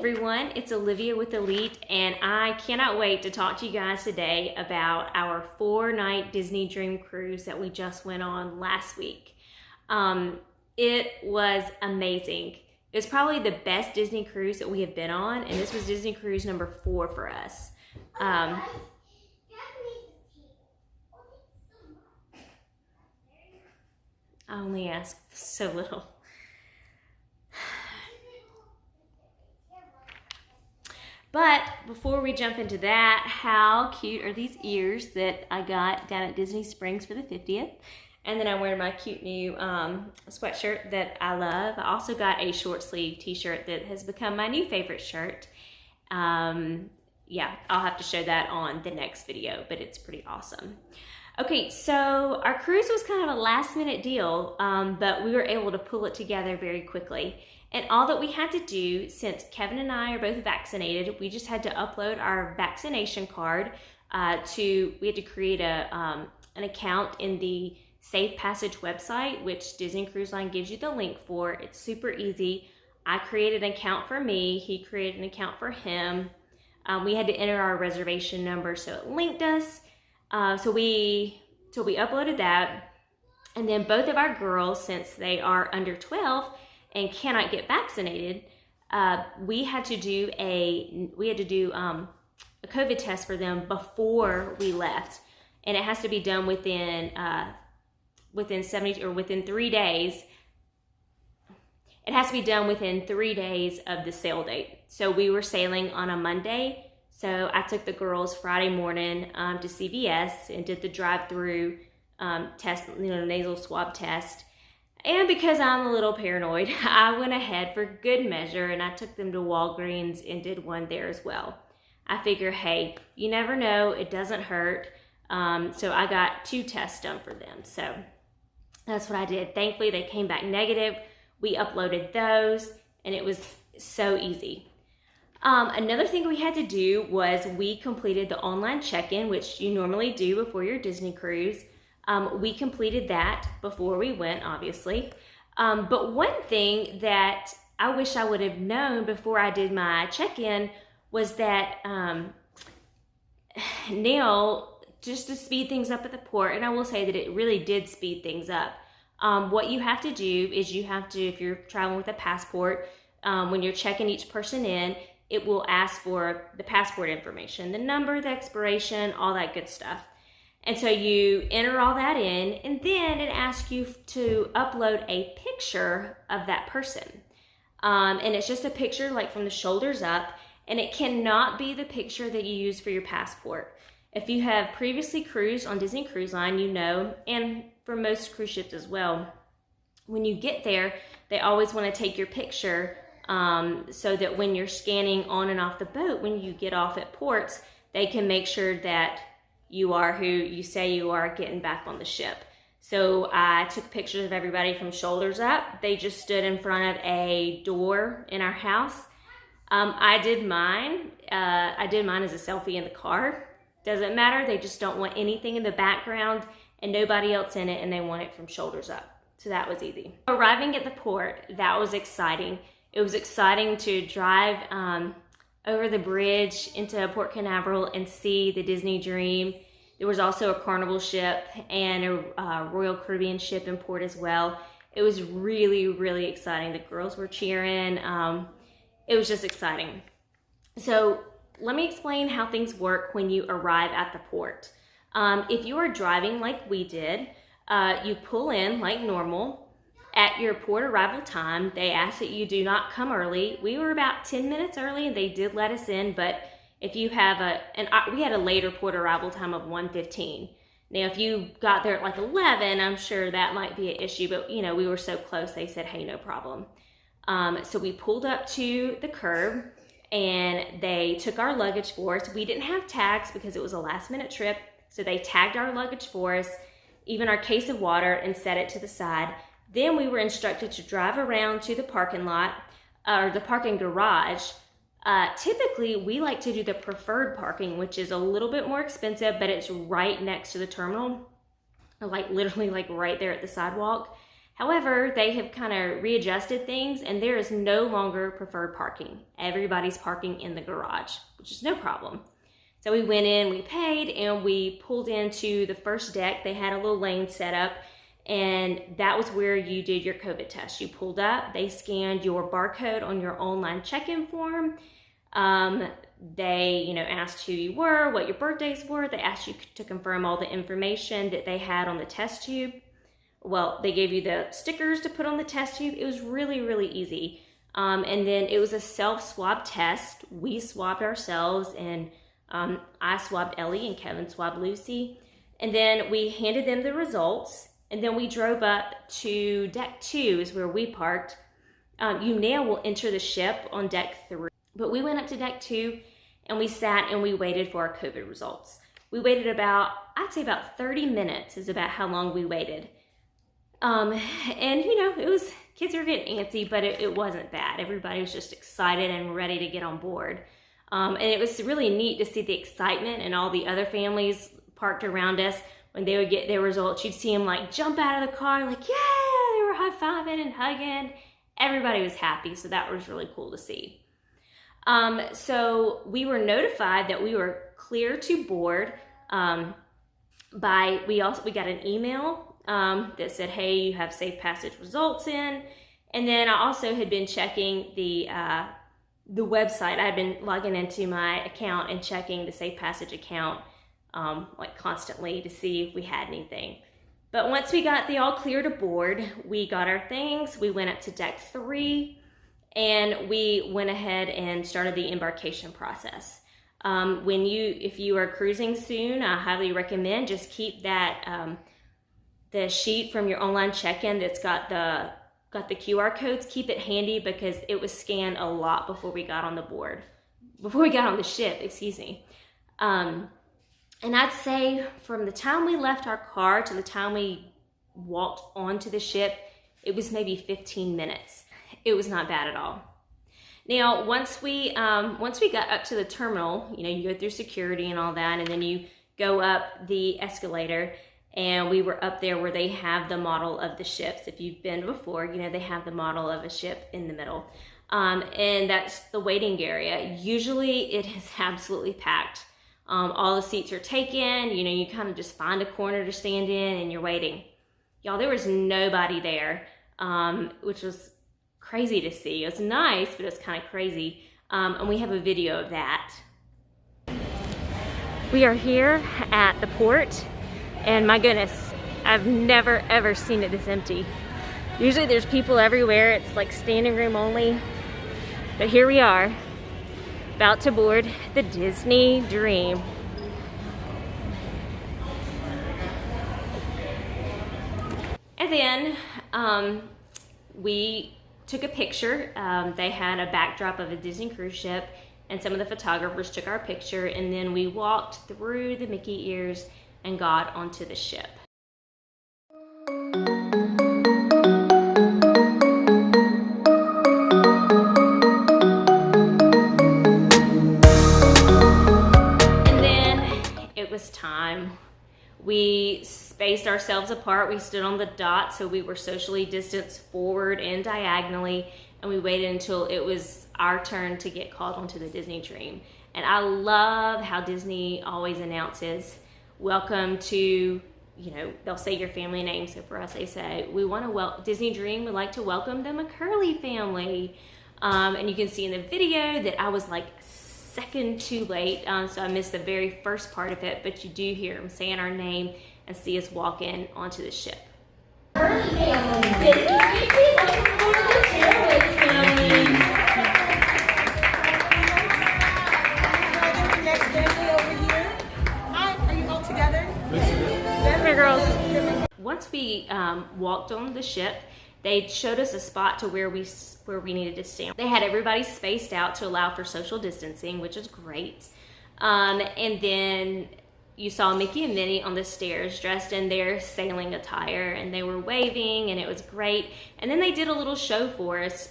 everyone, it's Olivia with Elite, and I cannot wait to talk to you guys today about our 4-night Disney Dream Cruise that we just went on last week. It was amazing. It was probably the best Disney cruise that we have been on, and this was Disney cruise number 4 for us. I only ask so little. But before we jump into that, how cute are these ears that I got down at Disney Springs for the 50th? And then I'm wearing my cute new sweatshirt that I love. I also got a short sleeve t-shirt that has become my new favorite shirt. Yeah, I'll have to show that on the next video, but it's pretty awesome. Okay, so our cruise was kind of a last minute deal, but we were able to pull it together very quickly. And all that we had to do, since Kevin and I are both vaccinated, we just had to upload our vaccination card we had to create an account in the Safe Passage website, which Disney Cruise Line gives you the link for. It's super easy. I created an account for me. He created an account for him. We had to enter our reservation number, so it linked us. So we uploaded that. And then both of our girls, since they are under 12 and cannot get vaccinated, we had to do a COVID test for them before we left, and it has to be done within 3 days. It has to be done within 3 days of the sail date. So we were sailing on a Monday, so I took the girls Friday morning to CVS and did the drive-through test, nasal swab test. And because I'm a little paranoid, I went ahead for good measure and I took them to Walgreens and did one there as well. I figure, hey, you never know, it doesn't hurt. So I got 2 tests done for them. So that's what I did. Thankfully, they came back negative. We uploaded those and it was so easy. Another thing we had to do was we completed the online check-in, which you normally do before your Disney cruise. We completed that before we went, obviously. But one thing that I wish I would have known before I did my check-in was that Neil, just to speed things up at the port, and I will say that it really did speed things up. What you have to do is if you're traveling with a passport, when you're checking each person in, it will ask for the passport information, the number, the expiration, all that good stuff. And so you enter all that in, and then it asks you to upload a picture of that person. And it's just a picture like from the shoulders up, and it cannot be the picture that you use for your passport. If you have previously cruised on Disney Cruise Line, you know, and for most cruise ships as well, when you get there, they always want to take your picture so that when you're scanning on and off the boat, when you get off at ports, they can make sure that you are who you say you are getting back on the ship. So I took pictures of everybody from shoulders up. They just stood in front of a door in our house. I did mine as a selfie in the car. Doesn't matter, they just don't want anything in the background and nobody else in it, and they want it from shoulders up. So that was easy. Arriving at the port, that was exciting. It was exciting to drive over the bridge into Port Canaveral and see the Disney Dream. There was also a Carnival ship and a Royal Caribbean ship in port as well. It was really, really exciting. The girls were cheering. It was just exciting. So let me explain how things work when you arrive at the port. If you are driving like we did, you pull in like normal. At your port arrival time, they ask that you do not come early. We were about 10 minutes early and they did let us in, but if you have we had a later port arrival time of 1:15. Now, if you got there at like 11, I'm sure that might be an issue, but we were so close, they said, hey, no problem. So we pulled up to the curb and they took our luggage for us. We didn't have tags because it was a last minute trip. So they tagged our luggage for us, even our case of water, and set it to the side. Then we were instructed to drive around to the parking lot or the parking garage. Typically, we like to do the preferred parking, which is a little bit more expensive, but it's right next to the terminal, like literally like right there at the sidewalk. However, they have kind of readjusted things, and there is no longer preferred parking. Everybody's parking in the garage, which is no problem. So we went in, we paid, and we pulled into the first deck. They had a little lane set up, and that was where you did your COVID test. You pulled up, they scanned your barcode on your online check-in form. They, asked who you were, what your birthdays were. They asked you to confirm all the information that they had on the test tube. Well, they gave you the stickers to put on the test tube. It was really, really easy. And then it was a self-swab test. We swabbed ourselves, and I swabbed Ellie and Kevin swabbed Lucy. And then we handed them the results, and then we drove up to deck 2 is where we parked. You now will enter the ship on deck 3. But we went up to deck 2, and we sat and we waited for our COVID results. We waited I'd say about 30 minutes is about how long we waited. And it was, kids were getting antsy, but it wasn't bad. Everybody was just excited and ready to get on board. And it was really neat to see the excitement, and all the other families parked around us. When they would get their results, you'd see them like jump out of the car, like, yeah, they were high-fiving and hugging. Everybody was happy, so that was really cool to see. So we were notified that we were clear to board we got an email that said, hey, you have safe passage results in. And then I also had been checking the website. I had been logging into my account and checking the safe passage account constantly to see if we had anything. But once we got the all clear to board, we got our things. We went up to deck 3, and we went ahead and started the embarkation process. If you are cruising soon, I highly recommend just keep that the sheet from your online check-in that's got the QR codes. Keep it handy, because it was scanned a lot before we got on the ship, excuse me. And I'd say from the time we left our car to the time we walked onto the ship, it was maybe 15 minutes. It was not bad at all. Now, once we got up to the terminal, you go through security and all that, and then you go up the escalator, and we were up there where they have the model of the ships. If you've been before, they have the model of a ship in the middle. And that's the waiting area. Usually it is absolutely packed. All the seats are taken. You kind of just find a corner to stand in, and you're waiting. Y'all, there was nobody there, which was crazy to see. It was nice, but it was kind of crazy. And we have a video of that. We are here at the port, and my goodness, I've never ever seen it this empty. Usually there's people everywhere. It's like standing room only. But here we are, about to board the Disney Dream. And then we took a picture. They had a backdrop of a Disney cruise ship, and some of the photographers took our picture, and then we walked through the Mickey ears and got onto the ship. And then it was time. We spaced ourselves apart. We stood on the dot, so we were socially distanced forward and diagonally, and we waited until it was our turn to get called onto the Disney Dream. And I love how Disney always announces, welcome to, they'll say your family name. So for us, they say, Disney Dream would like to welcome the McCurley family. And you can see in the video that I was like second too late, so I missed the very first part of it, but you do hear them saying our name and see us walk in onto the ship. Girls. Once we walked on the ship, they showed us a spot to where we needed to stand. They had everybody spaced out to allow for social distancing, which is great. And then you saw Mickey and Minnie on the stairs dressed in their sailing attire, and they were waving, and it was great. And then they did a little show for us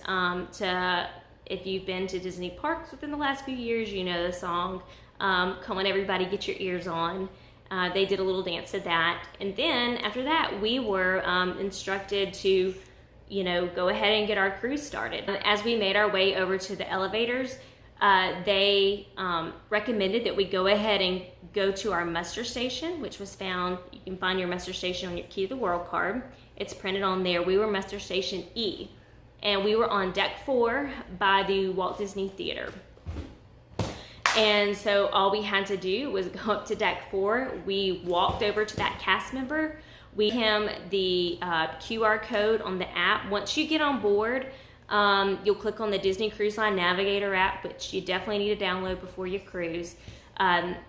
if you've been to Disney parks within the last few years, you know the song, Come On Everybody Get Your Ears On. They did a little dance to that. And then after that, we were instructed to, go ahead and get our cruise started. As we made our way over to the elevators, they recommended that we go ahead and go to our muster station, which was found, you can find your muster station on your Key to the World card. It's printed on there. We were muster station E, and we were on deck 4 by the Walt Disney Theater. And so all we had to do was go up to deck 4. We walked over to that cast member. We gave him the QR code on the app. Once you get on board, you'll click on the Disney Cruise Line Navigator app, which you definitely need to download before you cruise.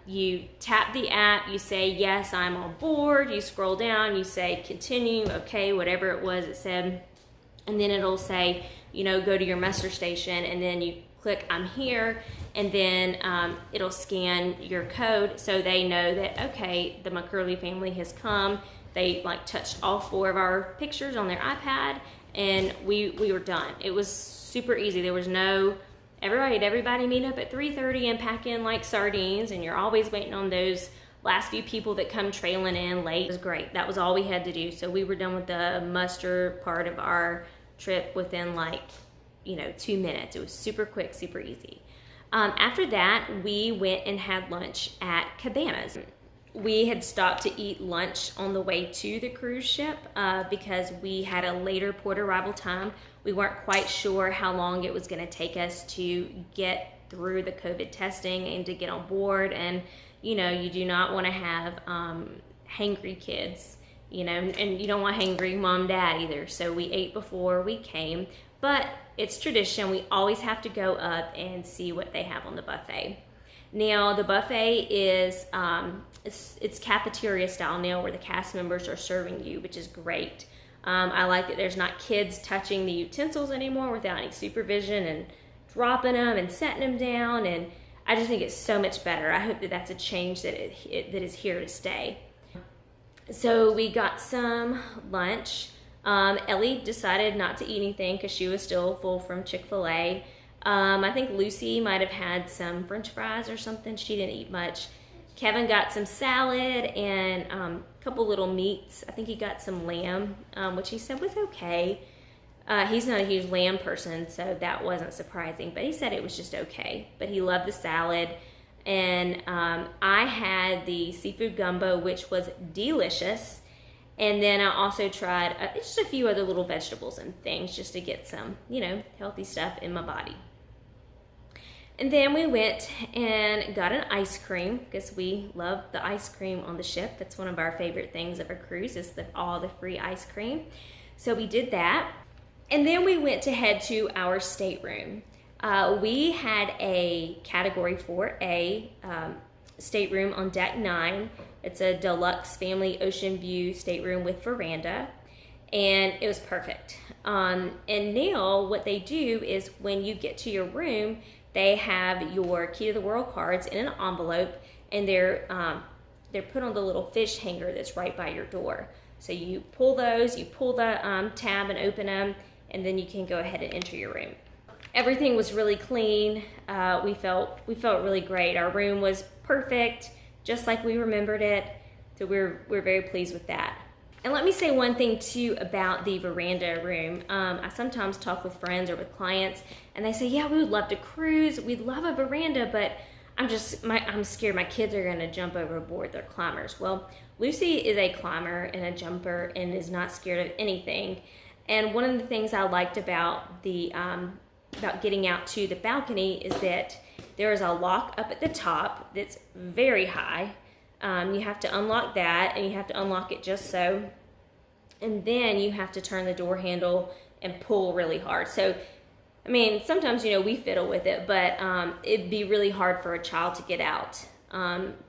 You tap the app, you say, yes, I'm on board. You scroll down, you say, continue, okay, whatever it was it said. And then it'll say, go to your muster station, and then you click, I'm here, and then it'll scan your code so they know that, okay, the McCurley family has come. They touched all 4 of our pictures on their iPad, and we were done. It was super easy. There was no, everybody meet up at 3:30 and pack in like sardines, and you're always waiting on those last few people that come trailing in late. It was great. That was all we had to do. So we were done with the muster part of our trip within 2 minutes. It was super quick, super easy. After that, we went and had lunch at Cabanas. We had stopped to eat lunch on the way to the cruise ship because we had a later port arrival time. We weren't quite sure how long it was going to take us to get through the COVID testing and to get on board. And, you do not want to have hangry kids, and you don't want hangry mom and dad either. So we ate before we came, but it's tradition. We always have to go up and see what they have on the buffet. Now, the buffet is, it's cafeteria style now, where the cast members are serving you, which is great. I like that there's not kids touching the utensils anymore without any supervision and dropping them and setting them down, and I just think it's so much better. I hope that that's a change that that is here to stay. So we got some lunch. Ellie decided not to eat anything because she was still full from Chick-fil-A. I think Lucy might have had some French fries or something. She didn't eat much. Kevin got some salad and a couple little meats. I think he got some lamb, which he said was okay. He's not a huge lamb person, so that wasn't surprising, but he said it was just okay. But he loved the salad. And I had the seafood gumbo, which was delicious. And then I also tried just a few other little vegetables and things just to get some, healthy stuff in my body. And then we went and got an ice cream because we love the ice cream on the ship. That's one of our favorite things of a cruise is all the free ice cream. So we did that. And then we went to head to our stateroom. We had a Category 4A stateroom on deck 9. It's a deluxe family ocean view stateroom with veranda, and it was perfect. And now what they do is when you get to your room, they have your Key to the World cards in an envelope, and they're put on the little fish hanger that's right by your door. So you pull those, you pull the tab and open them, and then you can go ahead and enter your room. Everything was really clean. We felt really great. Our room was perfect, just like we remembered it. So we're very pleased with that. And let me say one thing too about the veranda room. I sometimes talk with friends or with clients, and they say, "Yeah, we would love to cruise. We'd love a veranda, but I'm scared my kids are going to jump overboard. They're climbers." Well, Lucy is a climber and a jumper and is not scared of anything. And one of the things I liked about about getting out to the balcony is that there is a lock up at the top that's very high. You have to unlock that, and you have to unlock it just so. And then you have to turn the door handle and pull really hard. So, I mean, sometimes, we fiddle with it, but it'd be really hard for a child to get out.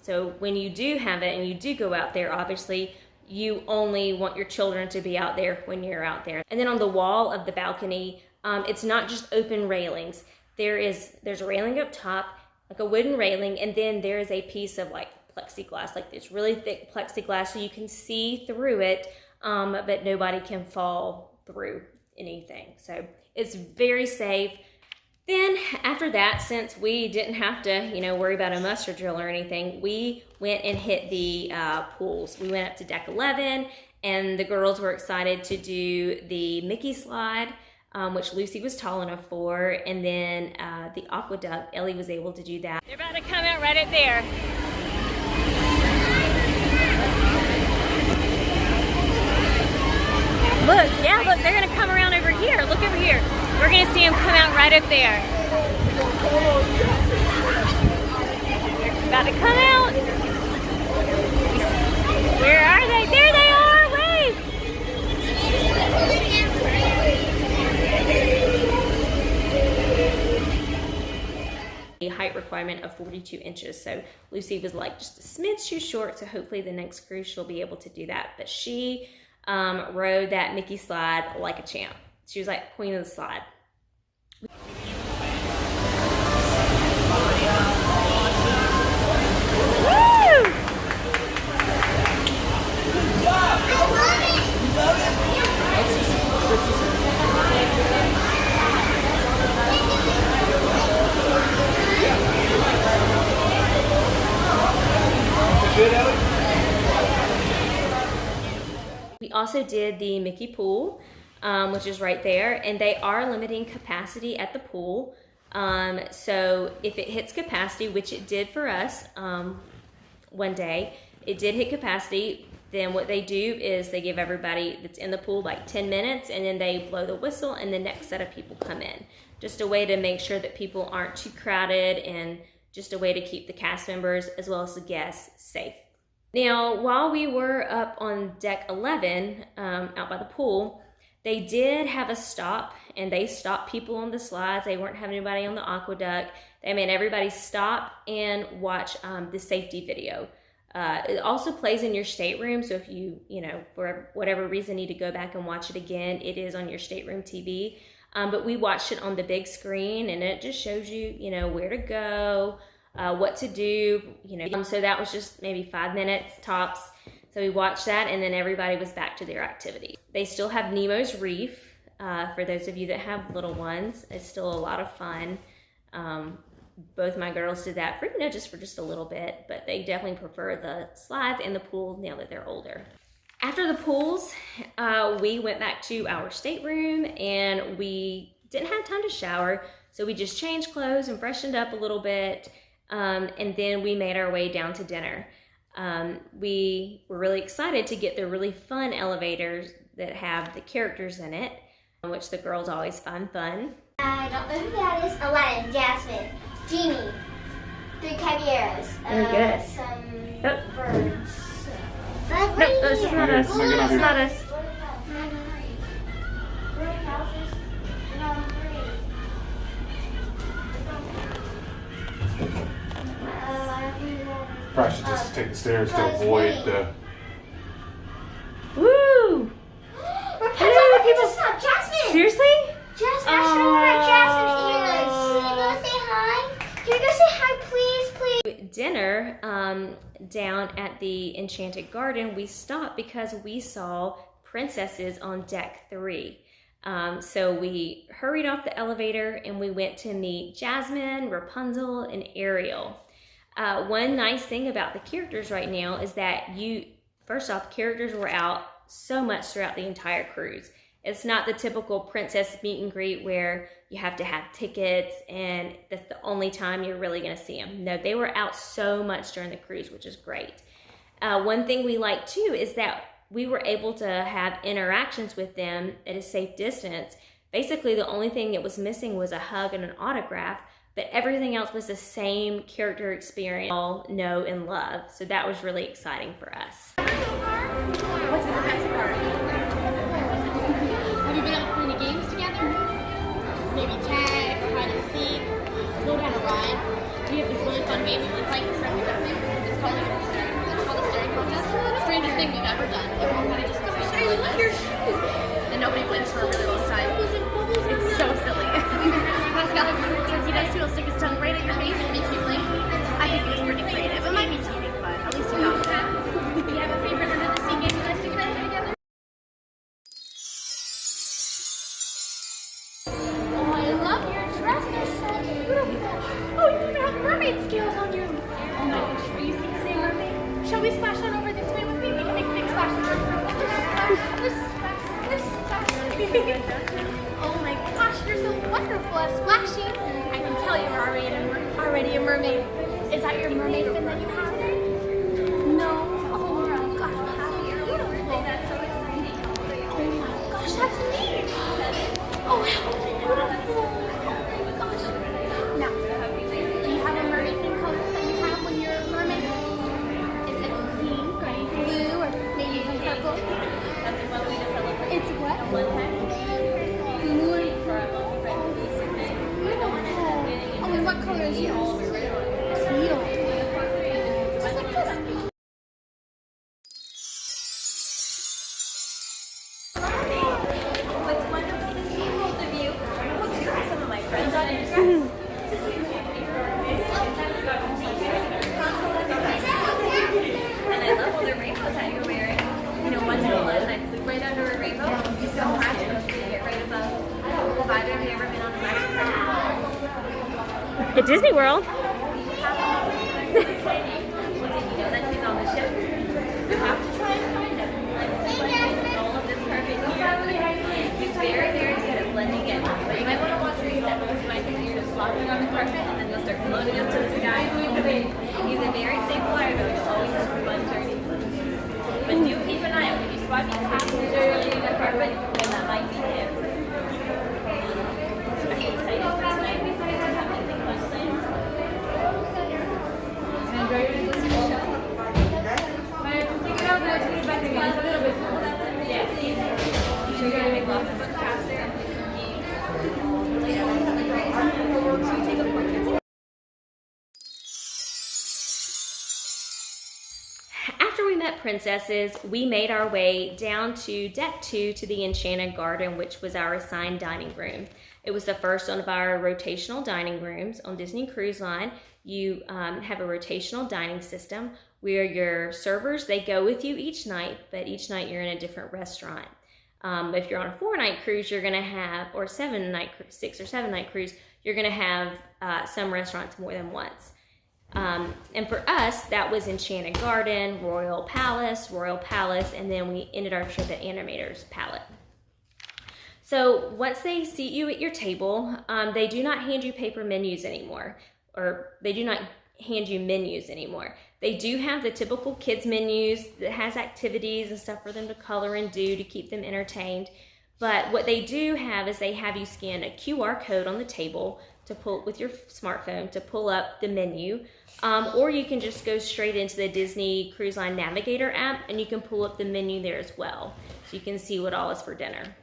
So when you do have it and you do go out there, obviously, you only want your children to be out there when you're out there. And then on the wall of the balcony, it's not just open railings. There's a railing up top, like a wooden railing, and then there is a piece of plexiglass, like this really thick plexiglass, so you can see through it, but nobody can fall through anything. So it's very safe. Then after that, since we didn't have to, you know, worry about a muster drill or anything, we went and hit the pools. We went up to deck 11, and the girls were excited to do the Mickey slide, which Lucy was tall enough for, and then the aqueduct. Ellie was able to do that. They're about to come out right up there. Look, yeah, look, they're gonna come around over here. Look over here. We're gonna see them come out right up there. About to come out. Where are they? There they are. Wave. The height requirement of 42 inches. So Lucy was like just a smidge too short. So hopefully the next cruise she'll be able to do that. But she rode that Mickey slide like a champ. She was like queen of the slide. Woo! We also did the Mickey pool, which is right there, and they are limiting capacity at the pool. So if it hits capacity, which it did for us one day, it did hit capacity, then what they do is they give everybody that's in the pool like 10 minutes, and then they blow the whistle and the next set of people come in. Just a way to make sure that people aren't too crowded, and just a way to keep the cast members as well as the guests safe. Now, while we were up on deck 11, out by the pool, they did have a stop, and they stopped people on the slides. They weren't having anybody on the aqueduct. They made everybody stop and watch the safety video. It also plays in your stateroom, so if you know, for whatever reason need to go back and watch it again, it is on your stateroom TV. But we watched it on the big screen, and it just shows you, you know, where to go, what to do, you know. So that was just maybe 5 minutes tops. So we watched that, and then everybody was back to their activity. They still have Nemo's Reef. For those of you that have little ones, it's still a lot of fun. Both my girls did that for, you know, just a little bit, but they definitely prefer the slides and the pool now that they're older. After the pools, we went back to our stateroom, and we didn't have time to shower, so we just changed clothes and freshened up a little bit, and then we made our way down to dinner. We were really excited to get the really fun elevators that have the characters in it, which the girls always find fun. I don't know who that is. Aladdin, Jasmine, Genie, 3 Caballeros, some birds. No, this is not us. This is not us. Probably should just take the stairs to avoid the... Woo! People stop. Jasmine! Seriously? Jasmine, I should have Jasmine. Can you go say hi? Can you go say hi, please? Dinner down at the Enchanted Garden, we stopped because we saw princesses on deck 3. So we hurried off the elevator, and we went to meet Jasmine, Rapunzel, and Ariel. One nice thing about the characters right now is that first off, characters were out so much throughout the entire cruise. It's not the typical princess meet and greet where you have to have tickets and that's the only time you're really going to see them. No, they were out so much during the cruise, which is great. One thing we like too is that we were able to have interactions with them at a safe distance. Basically, the only thing that was missing was a hug and an autograph, but everything else was the same character experience, all know and love. So that was really exciting for us. What's the best part? Have you been able to play any games together? Maybe tag, or hide and seek, go down a ride. We have this really fun game we play in front of everything. It's called a staring contest. Strangest thing we've ever done. Everyone kind of just goes, "Hey, look at your shoes!" And nobody wins for a really long time. It's so silly. Pascal has a chance he does too. He'll stick his tongue right at your face and make you blink. I think it was pretty creative. It might be cheating, but at least you got that. Do you have a favorite under the sea game you guys do together? Oh, I love your dress. They're so so beautiful. Oh, you even have mermaid scales on your... Oh my gosh, are you seeing the mermaid? Shall we splash on over this way with me? We can make a big splash. Oh my gosh, you're so wonderful at splashing. I can tell you're already a mermaid. Is that your mermaid fin that you have there? No. Oh my gosh, how beautiful. That's so exciting. Oh my gosh, that's neat. Oh, how beautiful. Oh my gosh. Now, do you have a mermaid fin color that you have when you're a mermaid? Is it pink or blue or maybe even purple? That's a fun way to celebrate. It's what? One time. Blue. Oh, and what color is yours? Teal. Just like this. It's wonderful to see both of you. I hope you have some of my friends on your dress. And I love all the rainbows that you're wearing. You know, once in a while, I flew right under a rainbow. It's so magical to get right above. Have either of you ever been on a magic carpet? At Disney World. Well, did you know that he's on the ship? You have to try and find him. All of this carpet here. He's very, very good at blending in. But you might want to watch your step because you might think you're just flopping on the carpet and then you'll start floating up to the sky. He's a very safe flyer though. He'll always have a fun journey. But do keep an eye out. If you spot any passenger on the carpet, then that might be him. Are you excited for tonight? We might have anything fun planned. Enjoy your show. Take it over. Take it back again. A little bit. Yeah. So you're going to make lots of fun crafts there and play some games. Later, we'll have a great time. Should we take a portrait together? After we met princesses, we made our way down to deck 2 to the Enchanted Garden, which was our assigned dining room. It was the first one of our rotational dining rooms. On Disney Cruise Line, you have a rotational dining system where your servers, they go with you each night, but each night you're in a different restaurant. If you're on a 4-night cruise, you're gonna have, or 6 or 7 night cruise, you're gonna have some restaurants more than once. And for us, that was Enchanted Garden, Royal Palace, and then we ended our trip at Animator's Palette. So once they seat you at your table, they do not hand you paper menus anymore, or they do not hand you menus anymore. They do have the typical kids menus that has activities and stuff for them to color and do to keep them entertained. But what they do have is they have you scan a QR code on the table to pull with your smartphone to pull up the menu, or you can just go straight into the Disney Cruise Line Navigator app and you can pull up the menu there as well, so you can see what all is for dinner.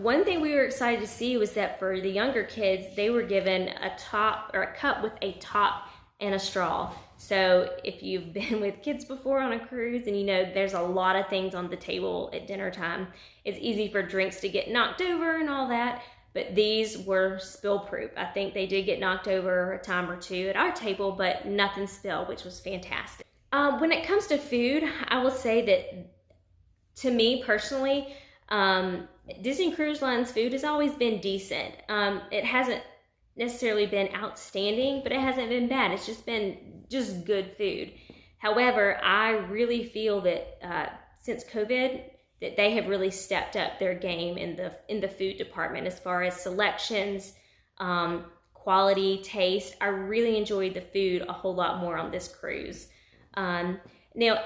One thing we were excited to see was that for the younger kids, they were given a top or a cup with a top and a straw. So if you've been with kids before on a cruise and you know there's a lot of things on the table at dinner time, it's easy for drinks to get knocked over and all that, but these were spill proof. I think they did get knocked over a time or two at our table, but nothing spilled, which was fantastic. When it comes to food, I will say that to me personally, Disney Cruise Line's food has always been decent. It hasn't necessarily been outstanding, but it hasn't been bad. It's just been just good food. However, I really feel that since COVID, that they have really stepped up their game in the food department as far as selections, quality, taste. I really enjoyed the food a whole lot more on this cruise. Now,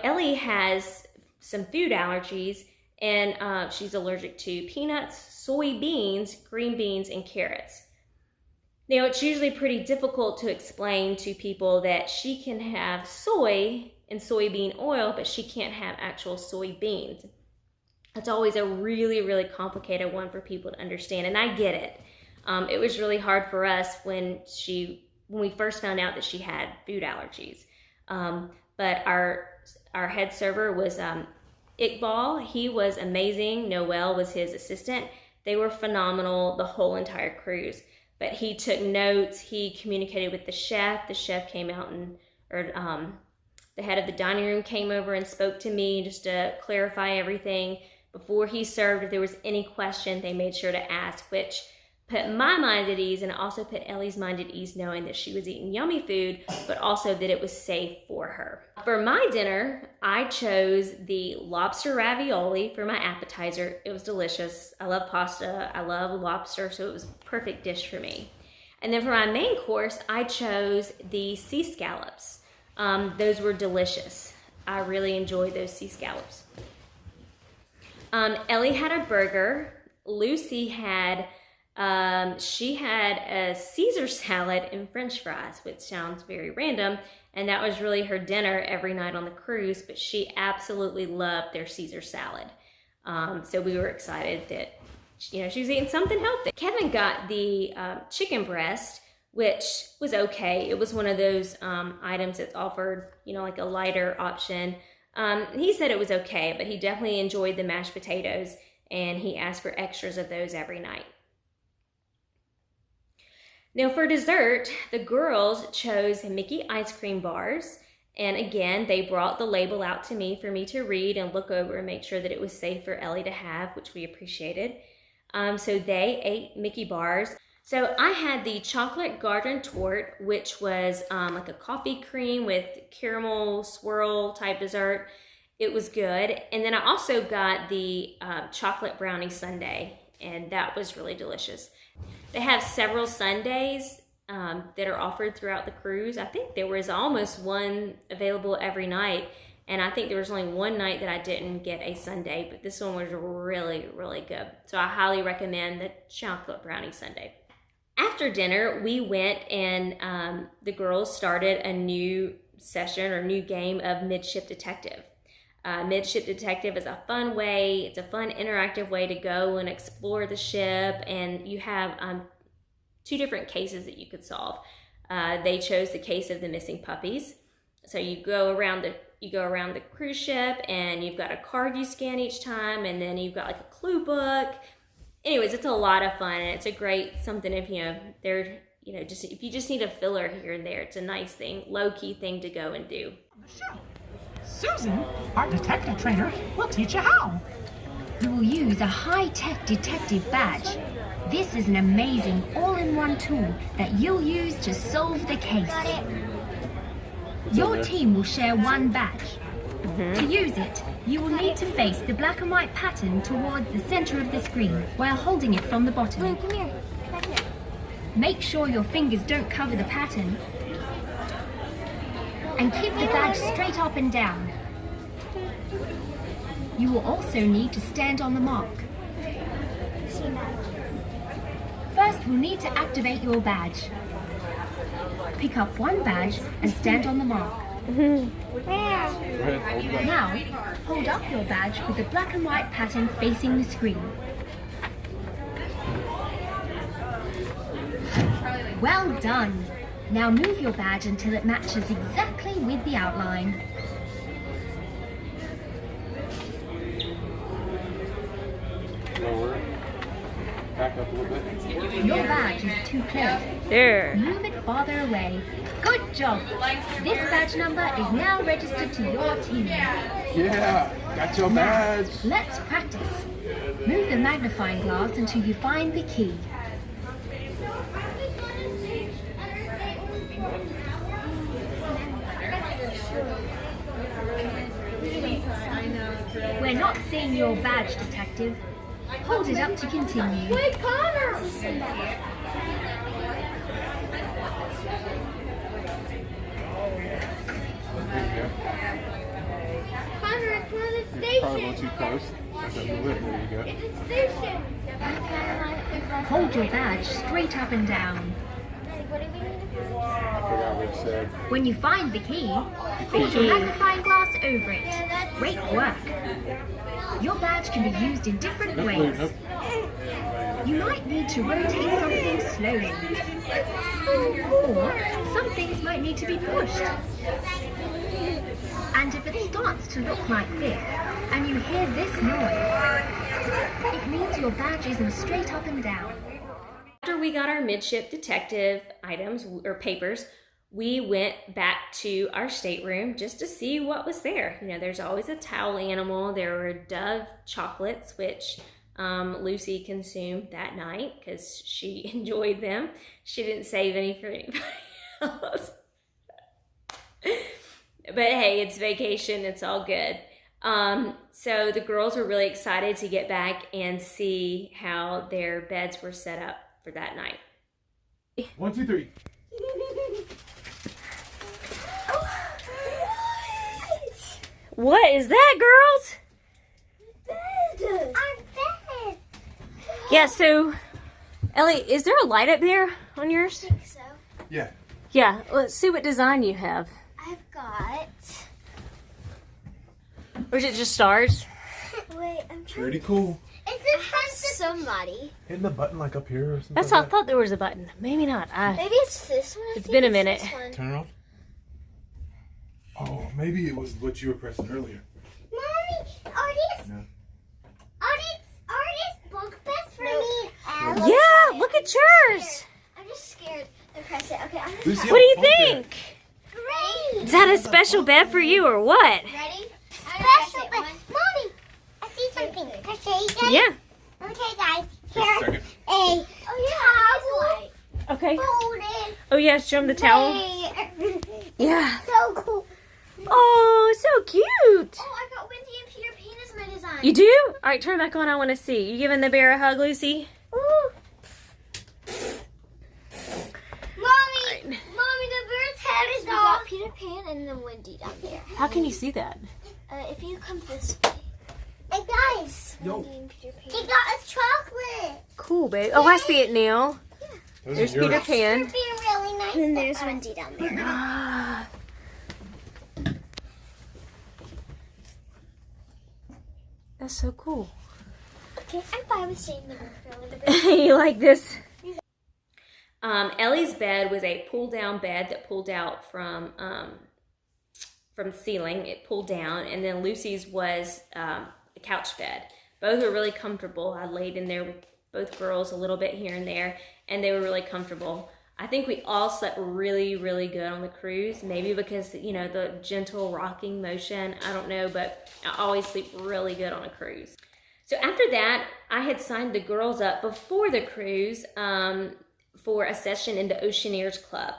Ellie has some food allergies, and she's allergic to peanuts, soybeans, green beans, and carrots. Now, it's usually pretty difficult to explain to people that she can have soy and soybean oil, but she can't have actual soybeans. It's always a really, really complicated one for people to understand, and I get it. It was really hard for us when we first found out that she had food allergies. But our head server was Iqbal. He was amazing. Noelle was his assistant. They were phenomenal the whole entire cruise. But he took notes. He communicated with the chef. The chef came out the head of the dining room came over and spoke to me just to clarify everything. Before he served, if there was any question, they made sure to ask, which put my mind at ease, and it also put Ellie's mind at ease knowing that she was eating yummy food, but also that it was safe for her. For my dinner, I chose the lobster ravioli for my appetizer. It was delicious. I love pasta. I love lobster, so it was a perfect dish for me. And then for my main course, I chose the sea scallops. Those were delicious. I really enjoyed those sea scallops. Ellie had a burger. Lucy had she had a Caesar salad and French fries, which sounds very random, and that was really her dinner every night on the cruise, but she absolutely loved their Caesar salad. So we were excited that, you know, she was eating something healthy. Kevin got the chicken breast, which was okay. It was one of those items that's offered, you know, like a lighter option. He said it was okay, but he definitely enjoyed the mashed potatoes, and he asked for extras of those every night. Now for dessert, the girls chose Mickey ice cream bars. And again, they brought the label out to me for me to read and look over and make sure that it was safe for Ellie to have, which we appreciated. So they ate Mickey bars. So I had the chocolate garden torte, which was like a coffee cream with caramel swirl type dessert. It was good. And then I also got the chocolate brownie sundae, and that was really delicious. They have several sundaes that are offered throughout the cruise. I think there was almost one available every night, and I think there was only one night that I didn't get a sundae, but this one was really, really good. So I highly recommend the chocolate brownie sundae. After dinner, we went and the girls started a new session or new game of Midship Detective. Midship Detective is a fun way, it's a fun interactive way to go and explore the ship, and you have 2 different cases that you could solve. They chose the case of the missing puppies. So you go around the cruise ship, and you've got a card you scan each time, and then you've got like a clue book. Anyways, it's a lot of fun, and it's a great something if just if you just need a filler here and there. It's a nice thing, low-key thing to go and do. Susan, our detective trainer, will teach you how. You will use a high-tech detective badge. This is an amazing all-in-one tool that you'll use to solve the case. Your team will share one badge. To use it, you will need to face the black and white pattern towards the center of the screen while holding it from the bottom. Come here. Back here. Make sure your fingers don't cover the pattern, and keep the badge straight up and down. You will also need to stand on the mark. First, we'll need to activate your badge. Pick up one badge and stand on the mark. Now, hold up your badge with the black and white pattern facing the screen. Well done! Now move your badge until it matches exactly with the outline. Lower. Back up a little bit. Your badge is too close. There. Move it farther away. Good job! This badge number is now registered to your team. Yeah, got your badge. Let's practice. Move the magnifying glass until you find the key. We're not seeing your badge, detective. Hold it up to continue. Wait, Connor! Connor, it's one of the You're probably a little stations. too close. Okay, move it. There you go. It's a station. Hold your badge straight up and down. What do we need to do? I forgot what it said. When you find the key, hold your magnifying glass over it. Great work. Your badge can be used in different ways. Nope. You might need to rotate something slowly. Or some things might need to be pushed. And if it starts to look like this, and you hear this noise, it means your badge isn't straight up and down. After we got our Midship Detective items or papers, we went back to our stateroom just to see what was there. You know, there's always a towel animal. There were Dove chocolates, which Lucy consumed that night because she enjoyed them. She didn't save any for anybody else. But hey, it's vacation, it's all good. So the girls were really excited to get back and see how their beds were set up for that night. 1, 2, 3. What is that, girls? Our bed. Yeah, so, Ellie, is there a light up there on yours? I think so. Yeah. Yeah, let's see what design you have. I've got. Or is it just stars? Wait, I'm trying. Pretty cool. Is this from somebody? Hitting the button like up here or something. That's how I thought there was a button. Maybe not. Maybe it's this one. It's been a minute. This one. Turn it off. Oh, maybe it was what you were pressing earlier. Mommy, are these bunk beds for me? Yeah, look at yours. I'm just scared to press it. Okay, I'm gonna Lucy, try. What do you Bunk bed. think? Great. Is that a special bed for you or what? Ready? Special bed. Mommy, I see something. Can I show you guys? Yeah. Okay, guys. Just a second. A towel Okay. folded. Oh yeah, show them the towel. There. Yeah. So cool. Oh, so cute. Oh, I got Wendy and Peter Pan as my design. You do? All right, turn it back on. I want to see. You giving the bear a hug, Lucy? Ooh. Mommy, the bird's head is off. We got Peter Pan and then Wendy down there. How can you see that? If you come this way. Hey guys. Yo. Wendy and Peter Pan. They got us chocolate. Cool, babe. Oh, I see it now. Those There's are yours. Peter Pan. They're being really nice. And there's Wendy down there. Ah. That's so cool. Okay, I'm fine with staying in the room for a little bit. You like this? Ellie's bed was a pull-down bed that pulled out from the ceiling. It pulled down, and then Lucy's was a couch bed. Both were really comfortable. I laid in there with both girls a little bit here and there, and they were really comfortable. I think we all slept really, really good on the cruise. Maybe because, you know, the gentle rocking motion. I don't know, but I always sleep really good on a cruise. So after that, I had signed the girls up before the cruise for a session in the Oceaneers Club.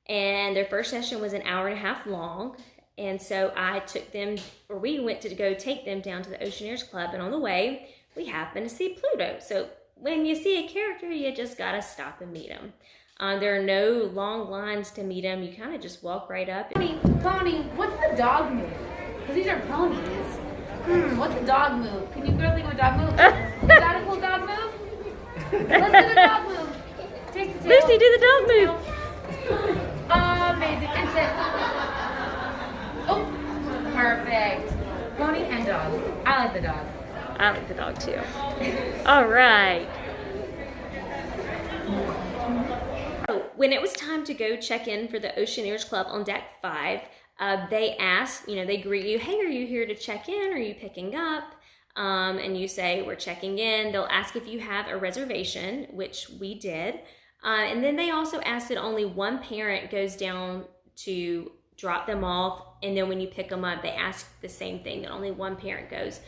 And their first session was an hour and a half long. And so I took them, or we went to go take them down to the Oceaneers Club. And on the way, we happened to see Pluto. So when you see a character, you just gotta stop and meet them. There are no long lines to meet them. You kind of just walk right up. Bonnie, what's the dog move? Because these are ponies. What's the dog move? Can you girls think of a dog move? Is that a cool dog move? Let's do the dog move. Taste the tail. Lucy, do the dog move. Amazing. And sit. Oh, perfect. Pony and dog. I like the dog. I like the dog too. All right. When it was time to go check in for the Oceaneers Club on deck 5, they ask, you know, they greet you, hey, are you here to check in? Are you picking up? And you say, we're checking in. They'll ask if you have a reservation, which we did. And then they also ask that only one parent goes down to drop them off. And then when you pick them up, they ask the same thing, that only one parent goes.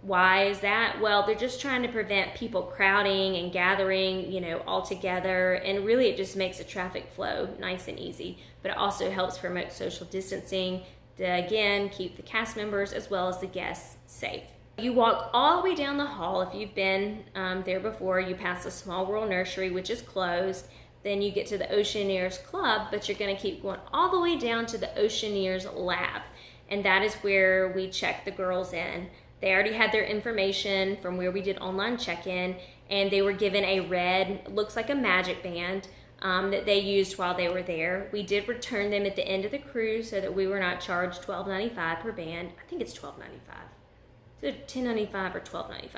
Why is that? Well, they're just trying to prevent people crowding and gathering, you know, all together. And really it just makes the traffic flow nice and easy. But it also helps promote social distancing to, again, keep the cast members as well as the guests safe. You walk all the way down the hall. If you've been there before, you pass the Small World Nursery, which is closed. Then you get to the Oceaneers Club, but you're going to keep going all the way down to the Oceaneers Lab. And that is where we check the girls in. They already had their information from where we did online check-in, and they were given a red, looks like a magic band, that they used while they were there. We did return them at the end of the cruise so that we were not charged $12.95 per band. I think it's $12.95. So $10.95 or $12.95.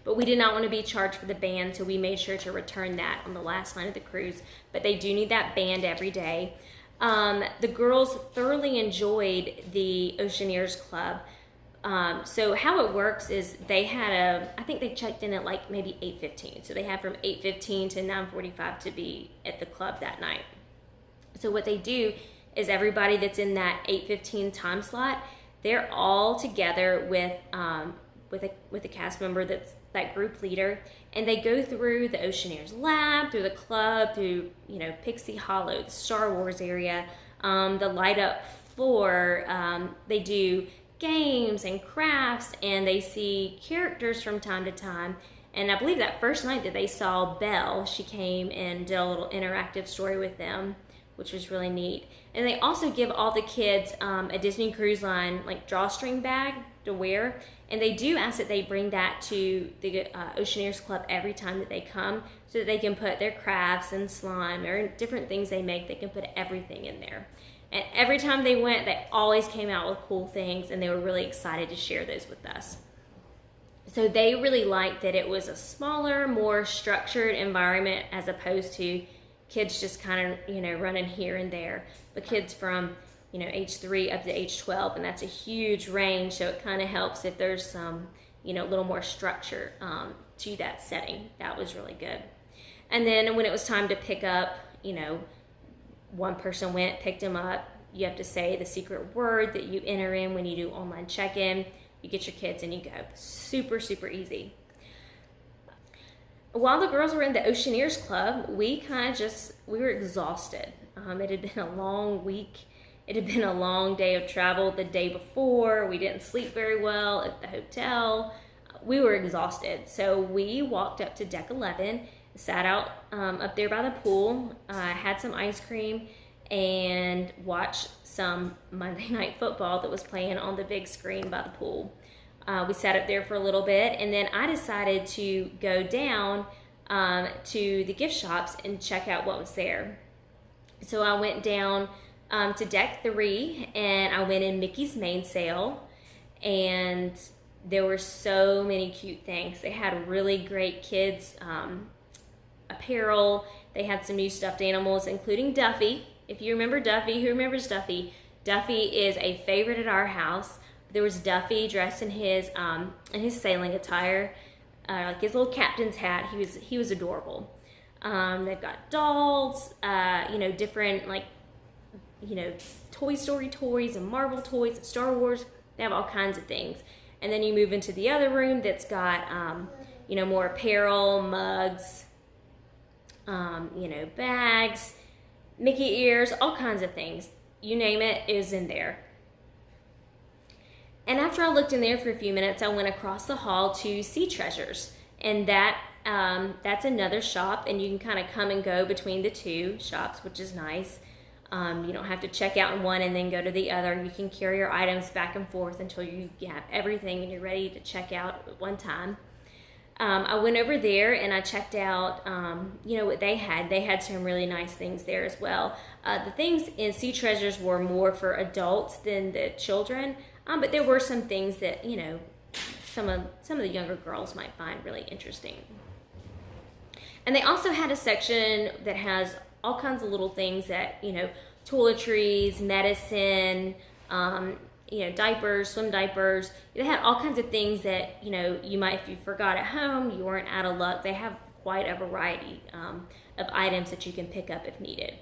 But we did not want to be charged for the band, so we made sure to return that on the last line of the cruise. But they do need that band every day. The girls thoroughly enjoyed the Oceaneers Club. So how it works is they had I think they checked in at like maybe 8:15. So they had from 8:15 to 9:45 to be at the club that night. So what they do is everybody that's in that 8:15 time slot, they're all together with with a cast member that's that group leader, and they go through the Oceaneers Lab, through the club, through Pixie Hollow, the Star Wars area, the light up floor. They do games and crafts, and they see characters from time to time. And I believe that first night that they saw Belle, she came and did a little interactive story with them, which was really neat. And they also give all the kids a Disney Cruise Line like drawstring bag to wear, and they do ask that they bring that to the Oceaneers Club every time that they come, so that they can put their crafts and slime or different things they make. They can put everything in there. And every time they went, they always came out with cool things, and they were really excited to share those with us. So they really liked that it was a smaller, more structured environment as opposed to kids just kind of, running here and there. But kids from, age 3 up to age 12, and that's a huge range, so it kind of helps if there's some, a little more structure to that setting. That was really good. And then when it was time to pick up, one person went, picked them up. You have to say the secret word that you enter in when you do online check-in. You get your kids and you go. Super, super easy. While the girls were in the Oceaneers Club, we were exhausted. It had been a long week. It had been a long day of travel the day before. We didn't sleep very well at the hotel. We were exhausted. So we walked up to deck 11, sat out up there by the pool, had some ice cream, and watched some Monday Night Football that was playing on the big screen by the pool. We sat up there for a little bit, and then I decided to go down to the gift shops and check out what was there. So I went down to deck 3, and I went in Mickey's Mainsail, and there were so many cute things. They had really great kids apparel. They had some new stuffed animals, including Duffy. If you remember Duffy, who remembers Duffy? Duffy is a favorite at our house. There was Duffy dressed in his sailing attire, like his little captain's hat. He was adorable. They've got dolls, different Toy Story toys and Marvel toys and Star Wars. They have all kinds of things. And then you move into the other room that's got more apparel, mugs, bags, Mickey ears, all kinds of things. You name it is in there. And after I looked in there for a few minutes, I went across the hall to Sea Treasures. And that's another shop, and you can kind of come and go between the two shops, which is nice. You don't have to check out in one and then go to the other. You can carry your items back and forth until you have everything and you're ready to check out at one time. I went over there and I checked out, what they had. They had some really nice things there as well. The things in Sea Treasures were more for adults than the children, but there were some things that, some of the younger girls might find really interesting. And they also had a section that has all kinds of little things that, toiletries, medicine, diapers, swim diapers. They had all kinds of things that, you might, if you forgot at home, you weren't out of luck. They have quite a variety of items that you can pick up if needed.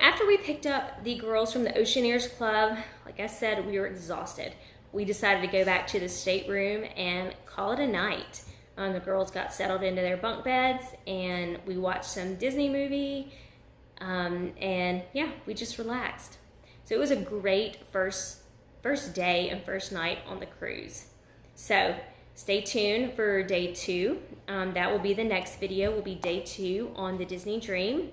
After we picked up the girls from the Oceaneers Club, like I said, we were exhausted. We decided to go back to the stateroom and call it a night. The girls got settled into their bunk beds, and we watched some Disney movie, and yeah, we just relaxed. So it was a great first day and first night on the cruise. So stay tuned for day 2. That will be the next video, will be day 2 on the Disney Dream.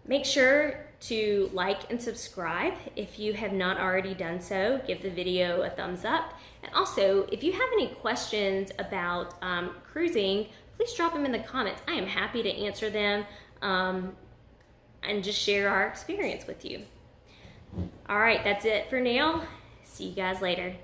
Make sure to like and subscribe if you have not already done so. Give the video a thumbs up. And also, if you have any questions about cruising, please drop them in the comments. I am happy to answer them and just share our experience with you. All right, that's it for now. See you guys later.